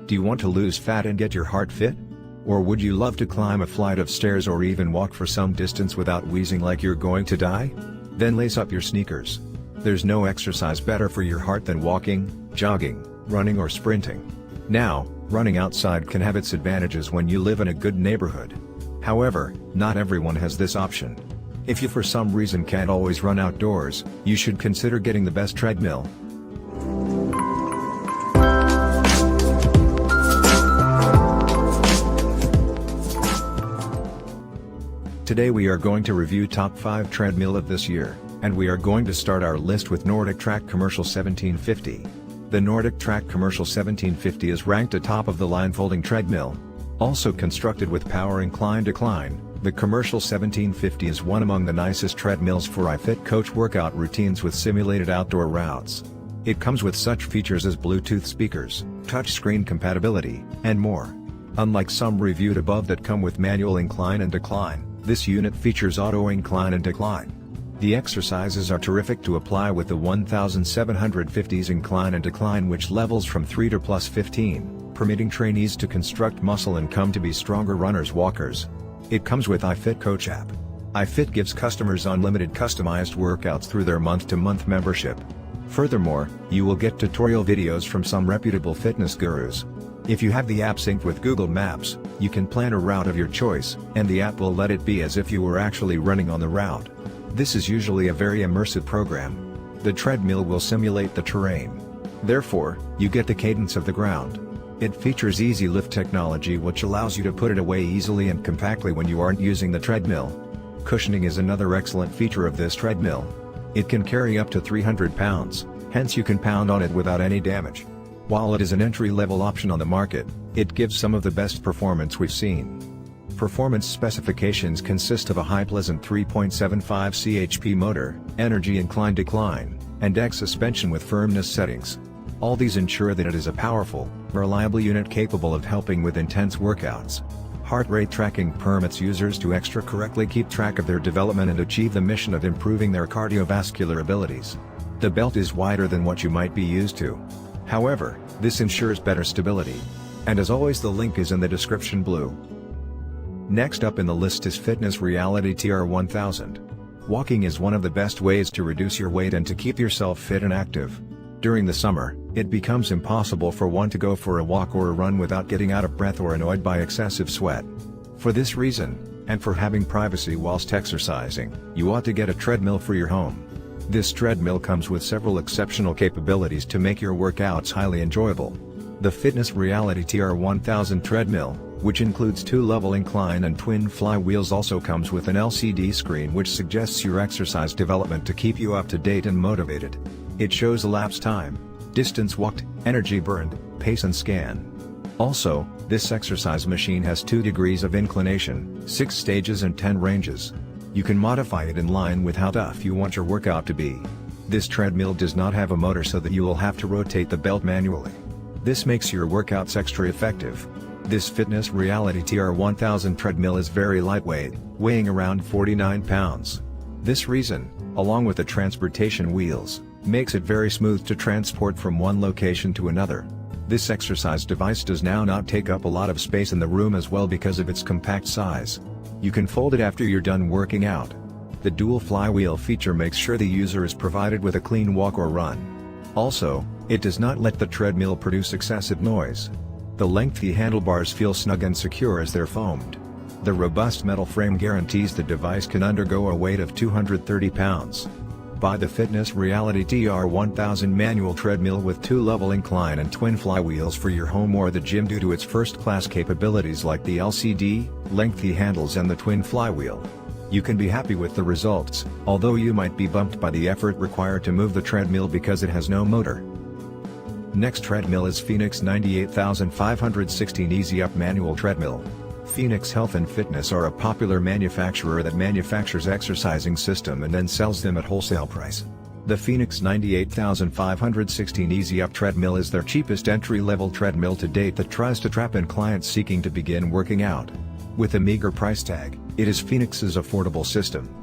Do you want to lose fat and get your heart fit? Or would you love to climb a flight of stairs or even walk for some distance without wheezing like you're going to die? Then lace up your sneakers. There's no exercise better for your heart than walking, jogging, running or sprinting. Now, running outside can have its advantages when you live in a good neighborhood. However, not everyone has this option. If you for some reason can't always run outdoors, you should consider getting the best treadmill. Today we are going to review top 5 treadmill of this year, and we are going to start our list with Nordic Track Commercial 1750. The Nordic Track Commercial 1750 is ranked atop of the line folding treadmill. Also constructed with power incline-decline, the Commercial 1750 is one among the nicest treadmills for iFit coach workout routines with simulated outdoor routes. It comes with such features as Bluetooth speakers, touchscreen compatibility, and more. Unlike some reviewed above that come with manual incline and decline, this unit features auto incline and decline. The exercises are terrific to apply with the 1750's incline and decline, which levels from 3 to plus 15, permitting trainees to construct muscle and come to be stronger runners walkers. It comes with iFit Coach app. iFit gives customers unlimited customized workouts through their month-to-month membership. Furthermore, you will get tutorial videos from some reputable fitness gurus. If you have the app synced with Google Maps, you can plan a route of your choice, and the app will let it be as if you were actually running on the route. This is usually a very immersive program. The treadmill will simulate the terrain. Therefore, you get the cadence of the ground. It features easy lift technology, which allows you to put it away easily and compactly when you aren't using the treadmill. Cushioning is another excellent feature of this treadmill. It can carry up to 300 pounds, hence you can pound on it without any damage. While it is an entry-level option on the market, it gives some of the best performance we've seen. Performance specifications consist of a high pleasant 3.75 chp motor, energy incline-decline, and X suspension with firmness settings. All these ensure that it is a powerful, reliable unit capable of helping with intense workouts. Heart rate tracking permits users to correctly keep track of their development and achieve the mission of improving their cardiovascular abilities. The belt is wider than what you might be used to. However, this ensures better stability. And as always, the link is in the description below. Next up in the list is Fitness Reality TR1000. Walking is one of the best ways to reduce your weight and to keep yourself fit and active. During the summer, it becomes impossible for one to go for a walk or a run without getting out of breath or annoyed by excessive sweat. For this reason, and for having privacy whilst exercising, you ought to get a treadmill for your home. This treadmill comes with several exceptional capabilities to make your workouts highly enjoyable. The Fitness Reality TR1000 treadmill, which includes 2-level incline and twin flywheels, also comes with an LCD screen which suggests your exercise development to keep you up to date and motivated. It shows elapsed time, distance walked, energy burned, pace and scan. Also, this exercise machine has 2 degrees of inclination, 6 stages and 10 ranges. You can modify it in line with how tough you want your workout to be. This treadmill does not have a motor, so that you will have to rotate the belt manually. This makes your workouts extra effective. This Fitness Reality TR1000 treadmill is very lightweight, weighing around 49 pounds. This reason, along with the transportation wheels, makes it very smooth to transport from one location to another. This exercise device does now not take up a lot of space in the room as well because of its compact size. You can fold it after you're done working out. The dual flywheel feature makes sure the user is provided with a clean walk or run. Also, it does not let the treadmill produce excessive noise. The lengthy handlebars feel snug and secure as they're foamed. The robust metal frame guarantees the device can undergo a weight of 230 pounds. Buy the Fitness Reality TR1000 manual treadmill with 2-level incline and twin flywheels for your home or the gym due to its first-class capabilities like the LCD, lengthy handles and the twin flywheel. You can be happy with the results, although you might be bumped by the effort required to move the treadmill because it has no motor. Next treadmill is Phoenix 98516 Easy Up Manual Treadmill. Phoenix Health and Fitness are a popular manufacturer that manufactures exercising system and then sells them at wholesale price. The Phoenix 98516 Easy Up treadmill is their cheapest entry-level treadmill to date that tries to trap in clients seeking to begin working out. With a meager price tag, it is Phoenix's affordable system.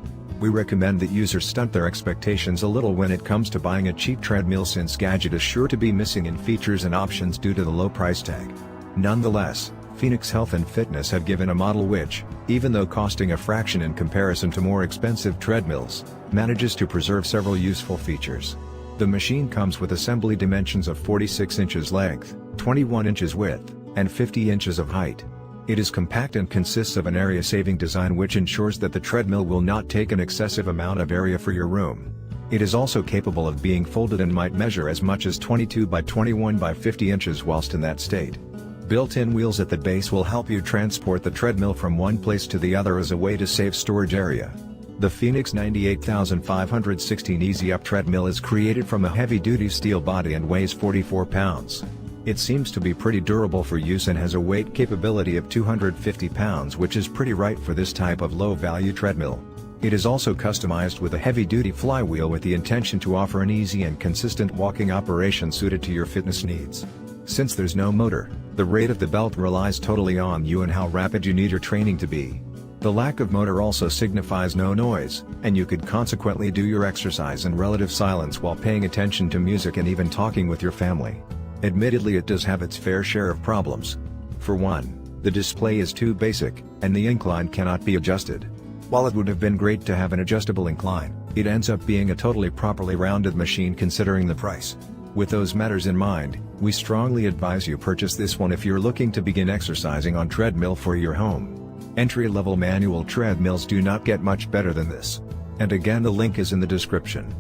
We recommend that users stunt their expectations a little when it comes to buying a cheap treadmill, since gadget is sure to be missing in features and options due to the low price tag. Nonetheless, Phoenix Health and Fitness have given a model which, even though costing a fraction in comparison to more expensive treadmills, manages to preserve several useful features. The machine comes with assembly dimensions of 46 inches length, 21 inches width, and 50 inches of height. It is compact and consists of an area-saving design which ensures that the treadmill will not take an excessive amount of area for your room. It is also capable of being folded and might measure as much as 22 by 21 by 50 inches whilst in that state. Built-in wheels at the base will help you transport the treadmill from one place to the other as a way to save storage area. The Phoenix 98516 Easy Up treadmill is created from a heavy-duty steel body and weighs 44 pounds. It seems to be pretty durable for use and has a weight capability of 250 pounds, which is pretty right for this type of low-value treadmill. It is also customized with a heavy-duty flywheel with the intention to offer an easy and consistent walking operation suited to your fitness needs. Since there's no motor, the rate of the belt relies totally on you and how rapid you need your training to be. The lack of motor also signifies no noise, and you could consequently do your exercise in relative silence while paying attention to music and even talking with your family. Admittedly, it does have its fair share of problems. For one, the display is too basic, and the incline cannot be adjusted. While it would have been great to have an adjustable incline, it ends up being a totally properly rounded machine considering the price. With those matters in mind, we strongly advise you purchase this one if you're looking to begin exercising on treadmill for your home. Entry-level manual treadmills do not get much better than this. And again, the link is in the description.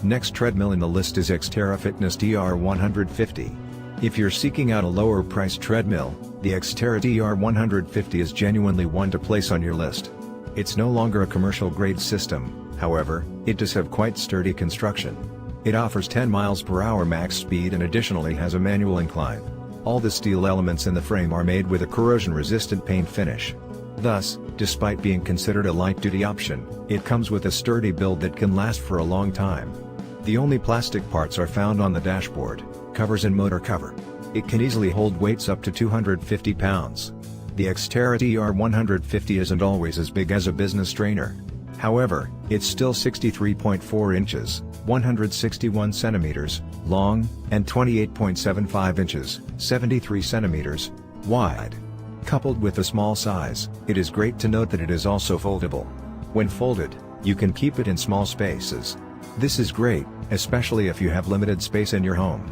Next treadmill in the list is Xterra Fitness DR150. If you're seeking out a lower price treadmill, the Xterra DR150 is genuinely one to place on your list. It's no longer a commercial grade system, however, it does have quite sturdy construction. It offers 10 miles per hour max speed and additionally has a manual incline. All the steel elements in the frame are made with a corrosion-resistant paint finish. Thus, despite being considered a light-duty option, it comes with a sturdy build that can last for a long time. The only plastic parts are found on the dashboard, covers and motor cover. It can easily hold weights up to 250 pounds. The Xterra DR150 isn't always as big as a business trainer. However, it's still 63.4 inches, 161 centimeters, long, and 28.75 inches, 73 centimeters, wide. Coupled with the small size, it is great to note that it is also foldable. When folded, you can keep it in small spaces. This is great, especially if you have limited space in your home.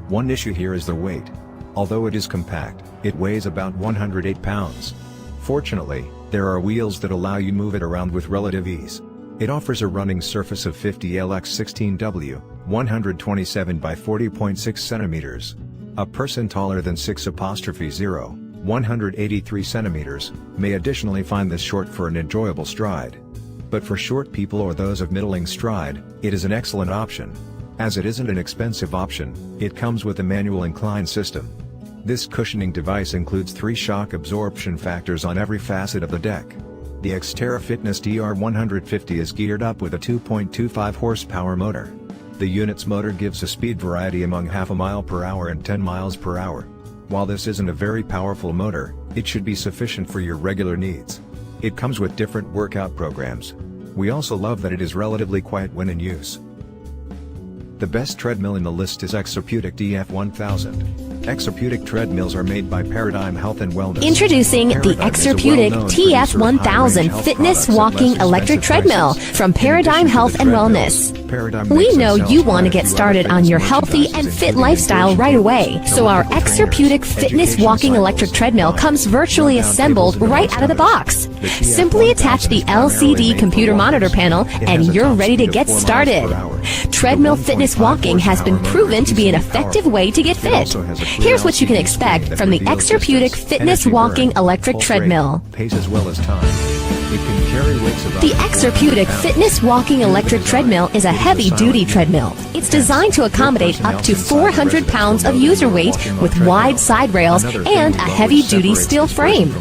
One issue here is the weight. Although it is compact, it weighs about 108 pounds. Fortunately, there are wheels that allow you move it around with relative ease. It offers a running surface of 50L/16W, 127 by 40.6 centimeters. A person taller than 6'0", 183 centimeters, may additionally find this short for an enjoyable stride. But for short people or those of middling stride, it is an excellent option. As it isn't an expensive option, it comes with a manual incline system. This cushioning device includes 3 shock absorption factors on every facet of the deck. The Xterra Fitness DR150 is geared up with a 2.25 horsepower motor. The unit's motor gives a speed variety among half a mile per hour and 10 miles per hour. While this isn't a very powerful motor, it should be sufficient for your regular needs. It comes with different workout programs. We also love that it is relatively quiet when in use. The best treadmill in the list is Exerputic DF1000. Exerputic treadmills are made by Paradigm Health and Wellness. Introducing the Exerputic TF1000 Fitness Walking Electric Treadmill from Paradigm Health and Wellness. We know you want to get started on your healthy and fit lifestyle right away, so our Exerputic Fitness Walking Electric Treadmill comes virtually assembled right out of the box. Simply attach the LCD computer monitor panel and you're ready to get started. Treadmill fitness walking has been proven to be an effective way to get fit. Here's what you can expect from the Exerputic Fitness Walking Electric Treadmill. The Exerputic Fitness Walking Electric Treadmill is a heavy-duty treadmill. It's designed to accommodate up to 400 pounds of user weight with wide side rails and a heavy-duty steel frame.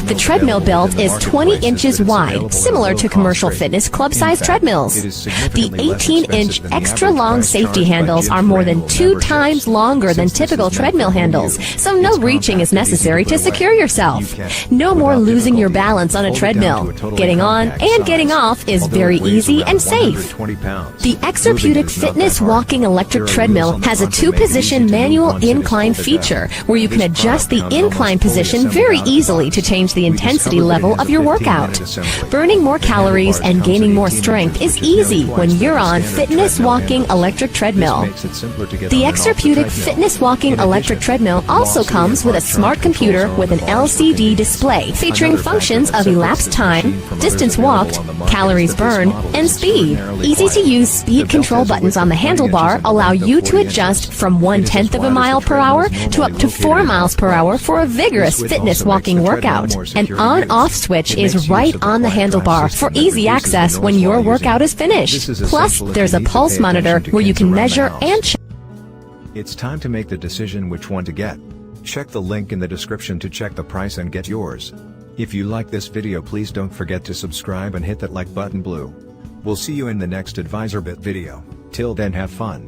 The treadmill belt is 20 inches wide, similar to commercial fitness club-sized treadmills. The 18-inch extra-long safety handles are more than 2 times longer than typical treadmill handles, so no reaching is necessary to secure yourself. No more losing your balance on a treadmill. Getting on and getting off is very easy and safe. The Exerputic Fitness Walking Electric Treadmill has a 2-position manual incline feature where you can adjust the incline position very easily to change the intensity level of your workout. Burning more calories and gaining more strength is easy when you're on Fitness Walking Electric Treadmill. The Exerputic Fitness Walking Electric Treadmill also comes with a smart computer with an LCD display featuring functions of elapsed time, distance walked, calories burned, and speed. Easy-to-use speed control buttons on the handlebar allow you to adjust from 1/10 of a mile per hour to up to 4 miles per hour for a vigorous fitness walking workout. An on-off switch is right on the handlebar for easy access when your workout is finished. Plus, there's a pulse monitor where you can measure and check. It's time to make the decision which one to get. Check the link in the description to check the price and get yours. If you like this video, please don't forget to subscribe and hit that like button blue. We'll see you in the next AdvisorBit video. Till then, have fun.